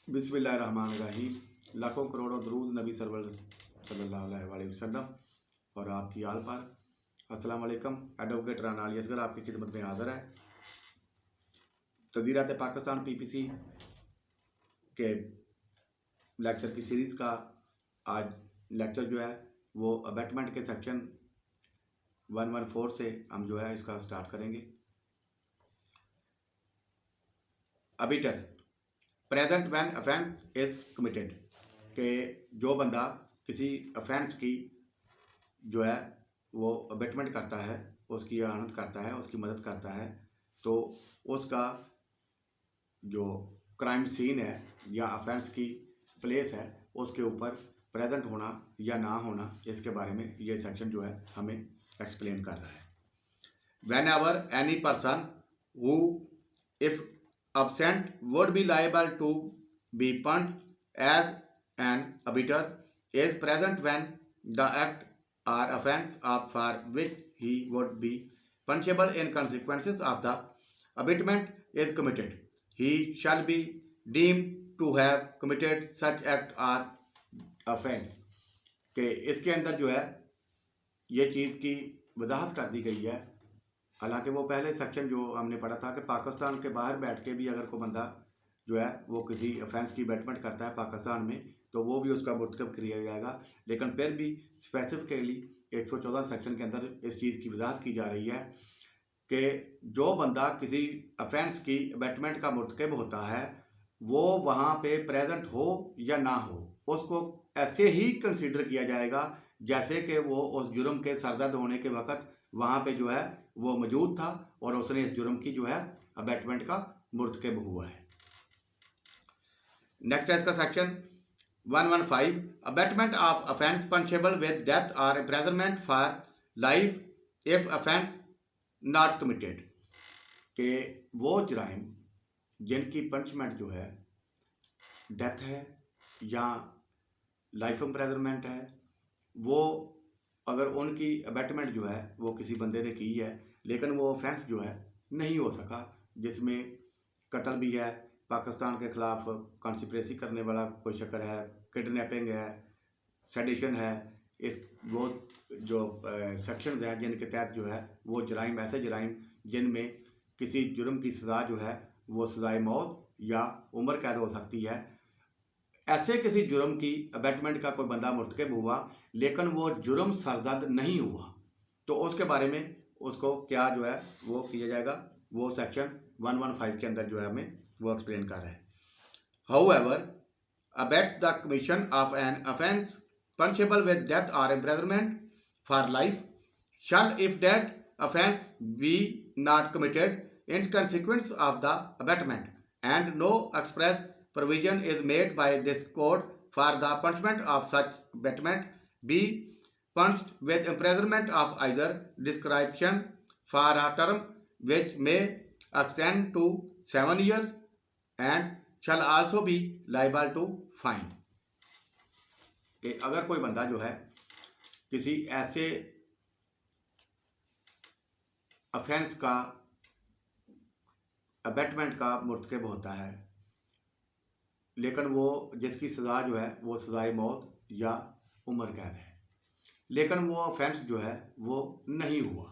बिस्मिल्लाहिर्रहमानिर्रहीम। लाखों करोड़ों दरूद नबी सरवर सल्लल्लाहु अलैहि वसल्लम और आपकी आल पर। अस्सलाम वालेकुम। एडवोकेट राना अली असगर आपकी खिदमत में हाज़िर है। तज़ीरात पाकिस्तान PPC के लेक्चर की सीरीज़ का आज लेक्चर जो है वो अबेटमेंट के सेक्शन 114 से हम जो है इसका स्टार्ट करेंगे। Abettor present when offence is committed, के जो बंदा किसी ऑफेंस की जो है वो अबेटमेंट करता है, उसकी आनंद करता है, उसकी मदद करता है, तो उसका जो क्राइम सीन है या ऑफेंस की प्लेस है उसके ऊपर प्रेजेंट होना या ना होना, इसके बारे में ये सेक्शन जो है हमें एक्सप्लेन कर रहा है। When ever any person who if absent would be liable to be punished as an abettor is present when the act or offence of for which he would be punishable in consequences of the abatement is committed. He shall be deemed to have committed such act or offence। के इसके अंदर जो है ये चीज़ की वजाहत कर दी गई है। हालांकि वो पहले सेक्शन जो हमने पढ़ा था कि पाकिस्तान के बाहर बैठ के भी अगर कोई बंदा जो है वो किसी ऑफेंस की अबेटमेंट करता है पाकिस्तान में, तो वो भी उसका मुर्तकब किया जाएगा। लेकिन फिर भी स्पेसिफिकली 114 सेक्शन के अंदर इस चीज़ की वजाहत की जा रही है कि जो बंदा किसी ऑफेंस की अबेटमेंट का मुर्तकब होता है वो वहाँ पे प्रेजेंट हो या ना हो, उसको ऐसे ही कंसिडर किया जाएगा जैसे कि वो उस जुर्म के सरदर्द होने के वक़्त वहाँ पे जो है वो मौजूद था और उसने इस जुर्म की जो है अबेटमेंट का मुर्तकब हुआ है। नेक्स्ट है इसका section 115, abetment of offence punishable with death और imprisonment for life if offence not committed, के वो जराइम जिनकी पनिशमेंट जो है डेथ है या लाइफ इम्प्रिजनमेंट है, वो अगर उनकी अबेटमेंट जो है वो किसी बंदे ने की है लेकिन वो ऑफेंस जो है नहीं हो सका, जिसमें कत्ल भी है, पाकिस्तान के ख़िलाफ़ कॉन्स्पिरेसी करने वाला कोई शक्र है, किडनैपिंग है, सेडिशन है, इस वो जो सेक्शंस हैं जिनके तहत जो है वो जराइम, ऐसे जराइम जिनमें किसी जुर्म की सज़ा जो है वो सज़ाए मौत या उम्र कैद हो सकती है, ऐसे किसी जुर्म की अबेटमेंट का कोई बंदा मुर्तकब हुआ लेकिन वो जुर्म सरदर्द नहीं हुआ, तो उसके बारे में उसको क्या जो है वो किया जाएगा, वो सेक्शन 115 के अंदर जो है हमें वो एक्सप्लेन कर रहा है। However, abets the commission of an offence punishable with death or imprisonment for life shall, if that offence be not committed in consequence of the abatement, and no express provision is made by this code for the punishment of such abatement, be punished with imprisonment of either description for a term which may extend to 7 years and shall also be liable to fine। कि अगर कोई बंदा जो है किसी ऐसे offence का abetment का मुर्तकब होता है लेकिन वो जिसकी सज़ा जो है वो सज़ाए मौत या उम्र कैद है, लेकिन वो ऑफेंस जो है वो नहीं हुआ,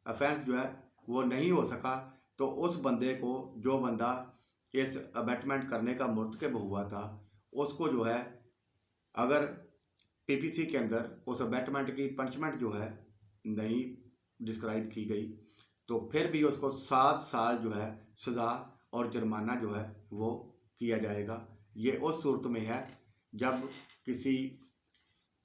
ऑफेंस जो है वो नहीं हो सका, तो उस बंदे को, जो बंदा इस अबेटमेंट करने का मुर्तकब हुआ था, उसको जो है अगर PPC के अंदर उस अबेटमेंट की पनिशमेंट जो है नहीं डिस्क्राइब की गई तो फिर भी उसको 7 साल जो है सज़ा और जुर्माना जो है वो किया जाएगा। ये उस सूरत में है जब किसी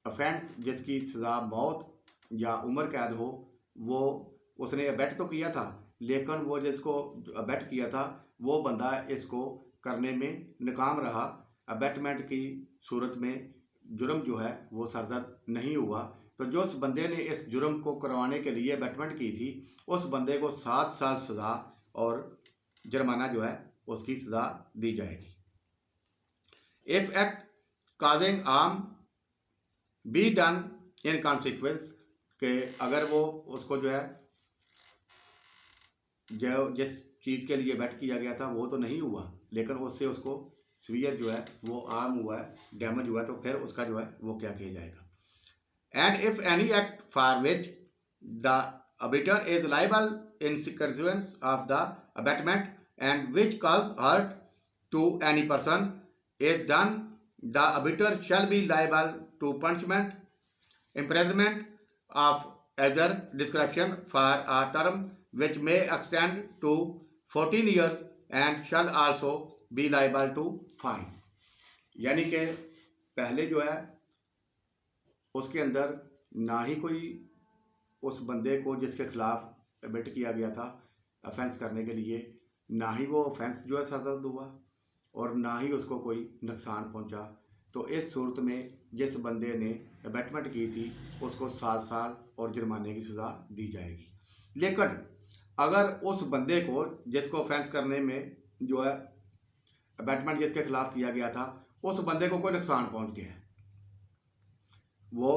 ऑफेंस जिसकी सज़ा मौत या उम्र कैद हो, वो उसने अबेट तो किया था लेकिन वो जिसको अबेट किया था वो बंदा इसको करने में नाकाम रहा, अबेटमेंट की सूरत में जुर्म जो है वो सरदर्द नहीं हुआ, तो जो उस बंदे ने इस जुर्म को करवाने के लिए अबेटमेंट की थी उस बंदे को 7 साल सज़ा और जुर्माना जो है उसकी सज़ा दी जाएगी। If act causing harm be done in consequence, के अगर वो उसको जो है जो जिस चीज़ के लिए बेट किया गया था वो तो नहीं हुआ लेकिन उससे उसको सीवियर जो है वो आर्म हुआ है, डैमेज हुआ है, तो फिर उसका जो है वो क्या किया जाएगा। And if any act for which the abettor is liable in consequence of the abatement and which cause hurt to any person is done, the abater shall be liable to punishment, imprisonment of either description for a term which may extend to 14 years and shall also be liable to fine। यानी कि पहले जो है उसके अंदर ना ही कोई उस बंदे को जिसके खिलाफ एबिट किया गया था ऑफेंस करने के लिए, ना ही वो ऑफेंस जो है सरदर्द हुआ और ना ही उसको कोई नुकसान पहुंचा। तो इस सूरत में जिस बंदे ने एबेटमेंट की थी उसको 7 साल और जुर्माने की सज़ा दी जाएगी। लेकिन अगर उस बंदे को जिसको ऑफेंस करने में जो है एबेटमेंट जिसके खिलाफ किया गया था उस बंदे को कोई नुकसान पहुंच गया है, वो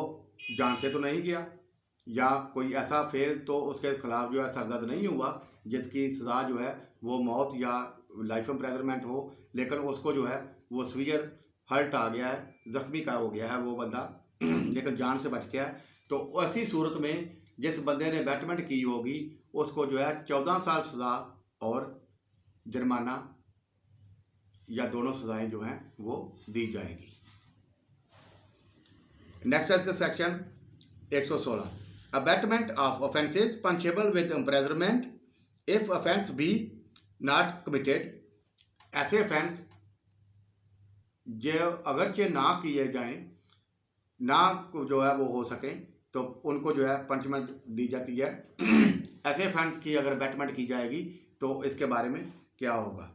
जान से तो नहीं गया या कोई ऐसा फेल तो उसके खिलाफ जो है सरदर्द नहीं हुआ जिसकी सज़ा जो है वो मौत या लाइफ इम्प्रिजनमेंट हो, लेकिन उसको जो है वो सीवियर हर्ट आ गया है, जख्मी का हो गया है वो बंदा लेकिन जान से बच गया है, तो ऐसी सूरत में जिस बंदे ने एबेटमेंट की होगी उसको जो है 14 साल सज़ा और जुर्माना या दोनों सज़ाएं जो हैं वो दी जाएंगी। नेक्स्ट है इसका section 116, abatement of offences punishable with imprisonment if offence be not committed। ऐसे offence जो अगरचे ना किए जाएं, ना जो है वो हो सके तो उनको जो है पनिशमेंट दी जाती है। ऐसे offence की अगर abatement की जाएगी तो इसके बारे में क्या होगा।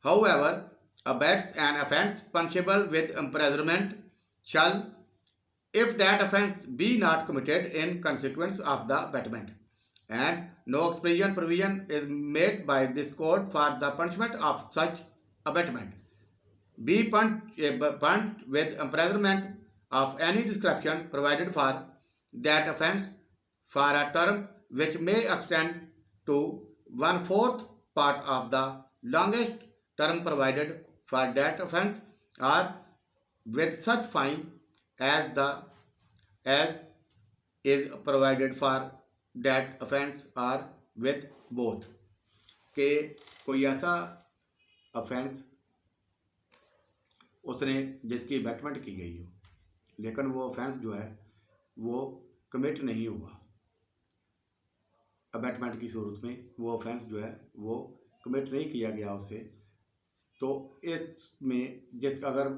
However, abets an offence punishable with imprisonment shall if that offence be not committed in consequence of the abatement, and no exception provision is made by this code for the punishment of such abatement, be punished with imprisonment of any description provided for that offence for a term which may extend to 1/4 part of the longest term provided for that offence, or with such fine as is provided for that offence or with both। के कोई ऐसा offence उसने जिसकी abatement की गई हो लेकिन वो ऑफेंस जो है वो कमिट नहीं हुआ, एबेटमेंट की सूरत में वो ऑफेंस जो है वो कमिट नहीं किया गया उससे, तो इसमें जिस अगर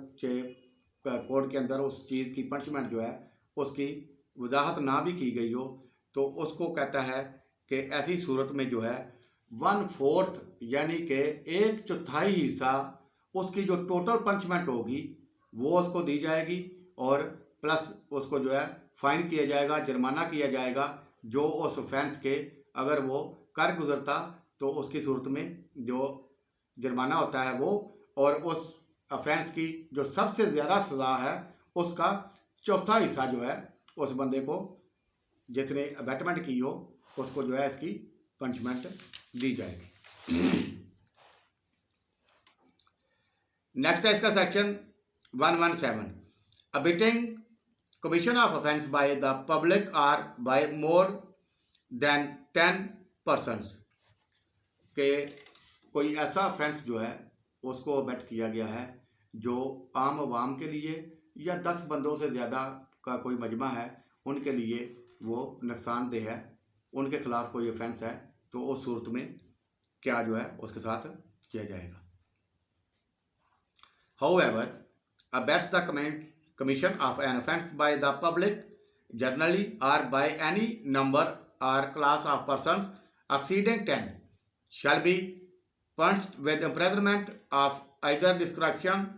कोर्ट के अंदर उस चीज़ की पनिशमेंट जो है उसकी वजाहत ना भी की गई हो तो उसको कहता है कि ऐसी सूरत में जो है 1/4 यानी कि 1/4 हिस्सा उसकी जो टोटल पनिशमेंट होगी वो उसको दी जाएगी और प्लस उसको जो है फाइन किया जाएगा, जुर्माना किया जाएगा जो उस ऑफेंस के अगर वो कर गुजरता तो उसकी सूरत में जो जुर्माना होता है वो, और उस ऑफेंस की जो सबसे ज़्यादा सज़ा है उसका 1/4 हिस्सा जो है उस बंदे को जिसने एबेटमेंट की हो उसको जो है इसकी पनिशमेंट दी जाएगी। नेक्स्ट है इसका section 117, abetting commission of offence by the public or by more than 10 persons, के कोई ऐसा ऑफेंस जो है उसको अबेट किया गया है जो आम आवाम के लिए या 10 बंदों से ज़्यादा का कोई मजमा है उनके लिए वो नुकसानदेह है, उनके खिलाफ कोई ऑफेंस है तो उस सूरत में क्या जो है उसके साथ किया जाएगा। However, abets the commission of an offence by the public generally or by any number or class of persons exceeding 10 shall be punished with imprisonment of either description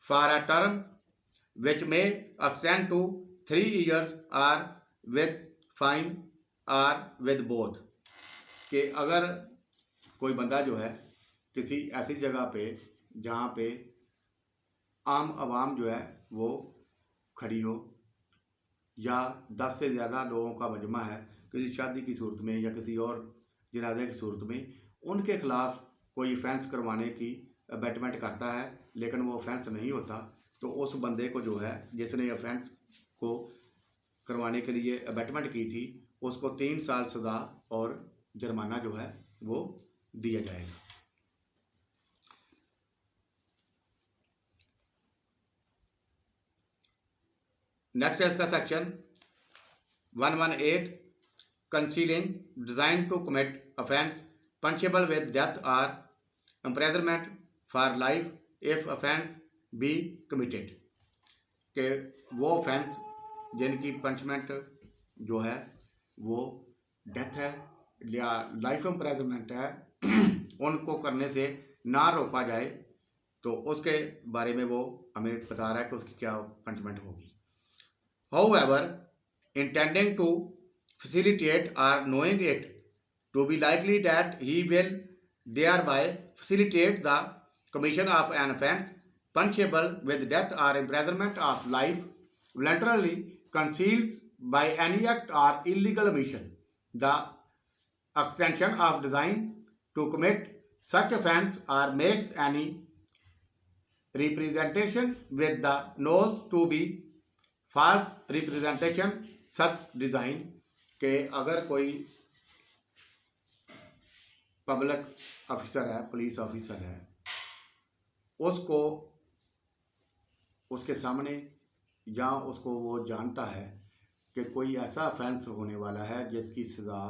for a term which may extend to 3 years or with fine or with both। कि अगर कोई बंदा जो है किसी ऐसी जगह पे जहाँ पे आम आवाम जो है वो खड़ी हो या 10 से ज़्यादा लोगों का मजमा है किसी शादी की सूरत में या किसी और जनाजे की सूरत में, उनके खिलाफ कोई ऑफेंस करवाने की अबैटमेंट करता है लेकिन वो ऑफेंस नहीं होता, तो उस बंदे को जो है जिसने ऑफेंस को करवाने के लिए अबैटमेंट की थी उसको 3 साल सज़ा और जुर्माना जो है वो दिया जाएगा। नेक्स्ट है इसका section 118 concealing designed to commit offence punishable with death or imprisonment for life if offence be committed, कि वो ऑफेंस जिनकी पनिशमेंट जो है वो डेथ है या लाइफ इम्प्रिजनमेंट है उनको करने से ना रोका जाए, तो उसके बारे में वो हमें बता रहा है कि उसकी क्या पनिशमेंट होगी। However, intending to facilitate or knowing it to be likely that he will thereby facilitate the commission of an offence punishable with death or imprisonment of life voluntarily conceals by any act or illegal omission the extension of design to commit such offence or makes any representation with the nose to be false representation such design, के अगर कोई public officer है, police officer है, उसको उसके सामने या उसको वो जानता है कि कोई ऐसा ऑफेंस होने वाला है जिसकी सज़ा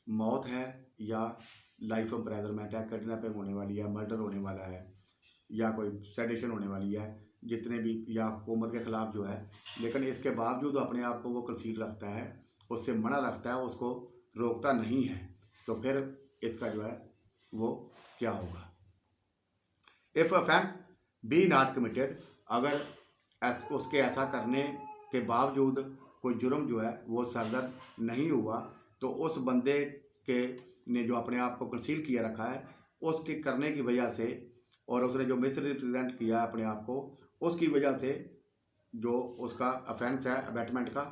मौत है या लाइफ इम्प्रिजनमेंट है, किडनैपिंग होने वाली है, मर्डर होने वाला है या कोई सेडिशन होने वाली है, जितने भी या हुकूमत के ख़िलाफ़ जो है, लेकिन इसके बावजूद अपने आप को वो कंसील रखता है, उससे मना रखता है, उसको रोकता नहीं है, तो फिर इसका जो है वो क्या होगा। If offence be not committed, अगर उसके ऐसा करने के बावजूद कोई जुर्म जो है वो सरदर्द नहीं हुआ, तो उस बंदे के ने जो अपने आप को कंसील किया रखा है उसके करने की वजह से और उसने जो मिस रिप्रेजेंट किया अपने आप को उसकी वजह से जो उसका ऑफेंस है अबैटमेंट का,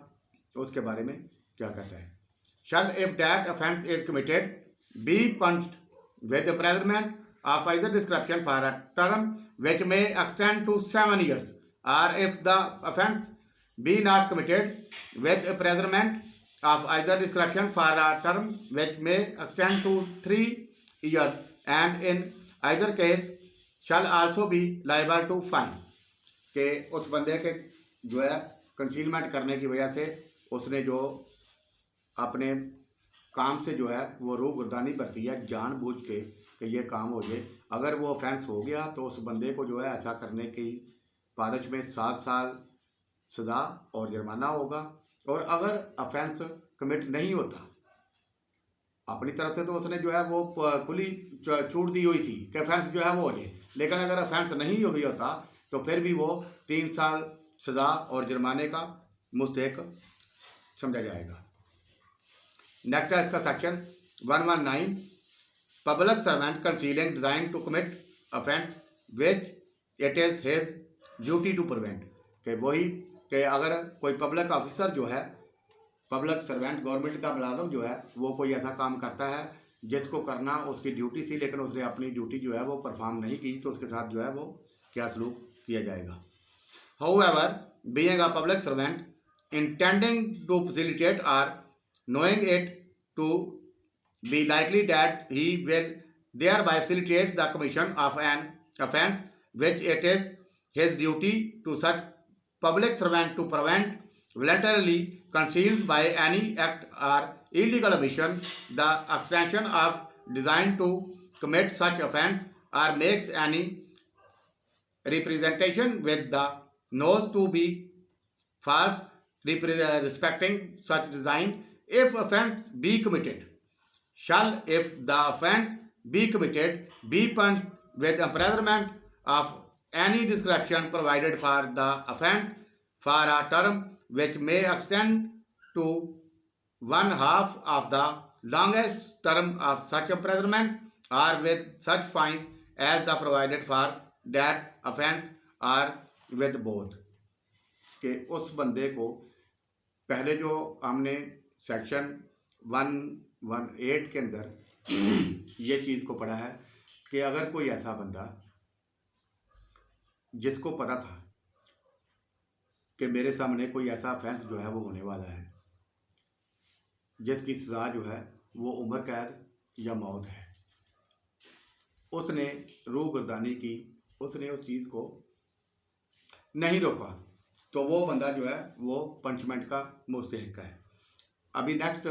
उसके बारे में क्या कहता है। Shall if that offence is committed be punished with imprisonment of either description for a term which may extend to 7 years, or if the offence be not committed with imprisonment of either description for a term which may extend to 3 years, and in either case shall also be liable to fine, के उस बंदे के जो है concealment करने की वजह से उसने जो अपने काम से जो है वो रूबरदानी बरती है जानबूझ के कि ये काम हो जाए, अगर वो ऑफेंस हो गया तो उस बंदे को जो है ऐसा करने की पादच में 7 साल सज़ा और जुर्माना होगा। और अगर ऑफेंस कमिट नहीं होता अपनी तरफ से तो उसने जो है वो खुली छूट दी हुई थी कि ऑफेंस जो है वो हो जाए, लेकिन अगर ऑफेंस नहीं हुई होता तो फिर भी वो 3 साल सज़ा और जुर्माने का मुस्तहिक समझा जाएगा। नेक्स्ट है इसका section 119 public servant concealing design to commit offence which it is his duty to prevent, कि वही कि अगर कोई पब्लिक ऑफिसर जो है पब्लिक सर्वेंट गवर्नमेंट का मुलाजम जो है वो कोई ऐसा काम करता है जिसको करना उसकी ड्यूटी थी लेकिन उसने अपनी ड्यूटी जो है वो परफॉर्म नहीं की, तो उसके साथ जो है वो क्या सलूक किया जाएगा। However being a public servant intending to facilitate और knowing it to be likely that he will thereby facilitate the commission of an offence which it is his duty to such public servant to prevent voluntarily conceals by any act or illegal omission the extension of design to commit such offence or makes any representation with the nose to be false respecting such design, if offence be committed, shall, if the offence be committed, be punished with imprisonment of any description provided for the offence for a term which may extend to 1/2 of the longest term of such imprisonment, or with such fine as the provided for that offence, or with both, कि उस बंदे को पहले जो हमने section 118 के अंदर ये चीज़ को पढ़ा है कि अगर कोई ऐसा बंदा जिसको पता था कि मेरे सामने कोई ऐसा ऑफेंस जो है वो होने वाला है जिसकी सज़ा जो है वो उम्र कैद या मौत है, उसने रूबरदानी की, उसने उस चीज़ को नहीं रोका, तो वो बंदा जो है वो पनिशमेंट का मुस्तहिक है। अभी नेक्स्ट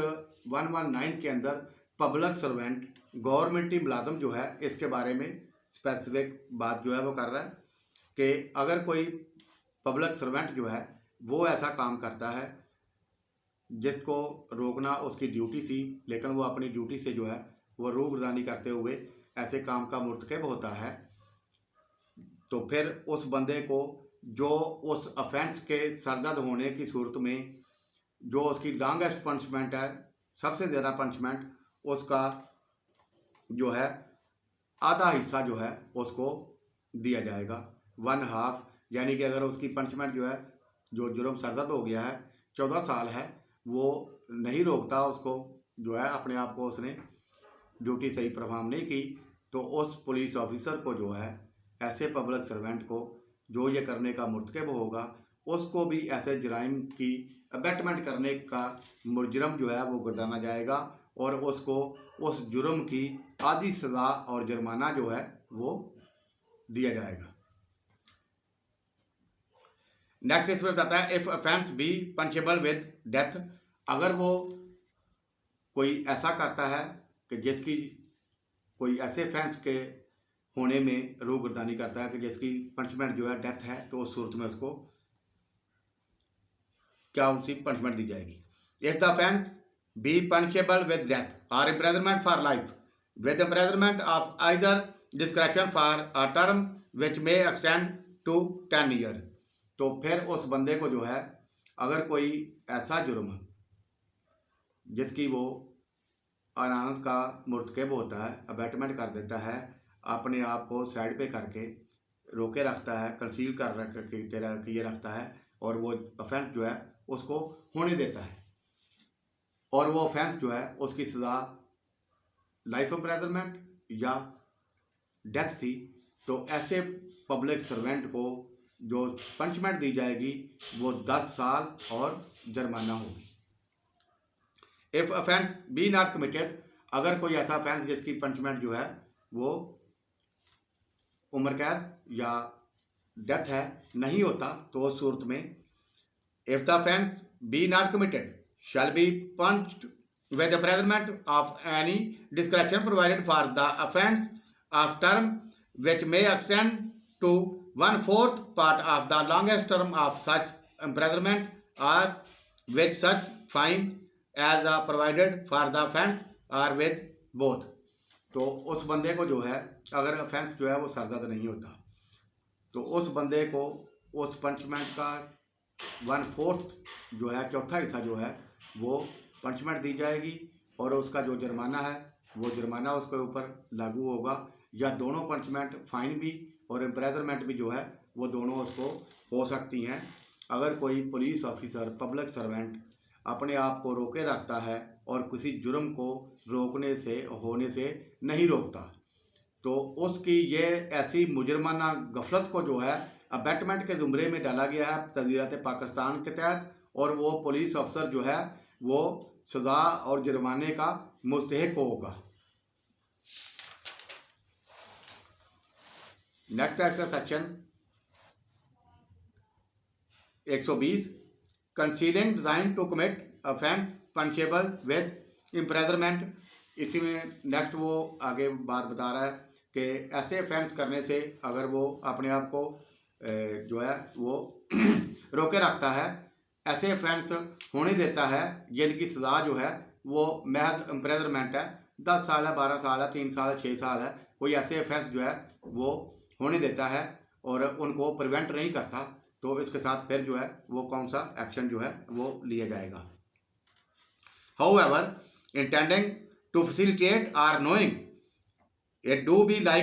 119 के अंदर पब्लिक सर्वेंट गवर्नमेंटी मुलाजम जो है इसके बारे में स्पेसिफिक बात जो है वो कर रहा है कि अगर कोई पब्लिक सर्वेंट जो है वो ऐसा काम करता है जिसको रोकना उसकी ड्यूटी थी, लेकिन वो अपनी ड्यूटी से जो है वो रूबरदानी करते हुए ऐसे काम का मुर्तकब होता है, तो फिर उस बंदे को जो उस ऑफेंस के सरदर्द होने की सूरत में जो उसकी लॉन्गेस्ट पनिशमेंट है, सबसे ज़्यादा पनिशमेंट उसका जो है आधा हिस्सा जो है उसको दिया जाएगा, 1/2। यानी कि अगर उसकी पनिशमेंट जो है जो जुर्म सरदर्द हो गया है 14 साल है, वो नहीं रोकता उसको जो है अपने आप को, उसने ड्यूटी सही परफॉर्म नहीं की, तो उस पुलिस ऑफिसर को जो है ऐसे पब्लिक सर्वेंट को जो ये करने का मुर्तकब होगा उसको भी ऐसे जराइम की अबेटमेंट करने का मुजरम जो है वो गर्दाना जाएगा और उसको उस जुर्म की आधी सज़ा और जुर्माना जो है वो दिया जाएगा। नेक्स्ट इसमें बताता है if offence be punishable with death, अगर वो कोई ऐसा करता है कि जिसकी कोई ऐसे ऑफेंस के होने में रूबरदानी करता है कि जिसकी पनिशमेंट जो है डेथ है, तो उस सूरत में उसको क्या उसी पनिशमेंट दी जाएगी। If the offence be punishable with death और imprisonment for life with imprisonment of either description for a term which may extend to 10 year, तो फिर उस बंदे को जो है अगर कोई ऐसा जुर्म जिसकी वो अनानत का मुर्तकब होता है, अबेटमेंट कर देता है, अपने आप को साइड पे करके रोके रखता है, कंसील कर रख के तेरा किए रखता है और वो ऑफेंस जो है उसको होने देता है और वो ऑफेंस जो है उसकी सज़ा लाइफ इम्प्रिजनमेंट या डेथ थी, तो ऐसे पब्लिक सर्वेंट को जो पनिशमेंट दी जाएगी वो 10 साल और जुर्माना होगी। If offence be not committed, अगर कोई ऐसा ऑफेंस जिसकी पनिशमेंट जो है वो उम्र कैद या डेथ है नहीं होता, तो उस सूरत में if the offence be not committed shall be punished with imprisonment of any description provided for the offence of term which may extend to 1/4 part of the longest term of such imprisonment or with such fine as provided for the offence or with both। तो उस बंदे को जो है अगर offence जो है वो सरदर्द नहीं होता, तो उस बंदे को उस पनिशमेंट का 1/4 जो है, चौथा हिस्सा जो है वो पनिशमेंट दी जाएगी और उसका जो जुर्माना है वो जुर्माना उसके ऊपर लागू होगा, या दोनों पनिशमेंट फाइन भी और इम्प्रिजनमेंट भी जो है वो दोनों उसको हो सकती हैं। अगर कोई पुलिस ऑफिसर पब्लिक सर्वेंट अपने आप को रोके रखता है और किसी जुर्म को रोकने से होने से नहीं रोकता, तो उसकी ये ऐसी मुजरमाना गफलत को जो है अबेटमेंट के ज़ुमरे में डाला गया है तज़ीरत पाकिस्तान के तहत, और वो पुलिस अफसर जो है वो सज़ा और जुर्माने का मुस्तहिक होगा। नेक्स्ट है इसका section 120 concealing design to commit offence punishable with imprisonment. इसी में नेक्स्ट वो आगे बात बता रहा है कि ऐसे ऑफेंस करने से अगर वो अपने आप को जो है वो रोके रखता है, ऐसे ऑफेंस होने देता है जिनकी सज़ा जो है वो महज इम्प्रिजनमेंट है, 10 साल है, 12 साल है, 3 साल है, 6 साल है, कोई ऐसे ऑफेंस जो है वो होने देता है और उनको प्रिवेंट नहीं करता, तो इसके साथ फिर जो है वो कौन सा एक्शन जो है वो लिया जाएगा। हाउएवर इंटेंडिंग टू फैसिलिटेट और knowing it do be like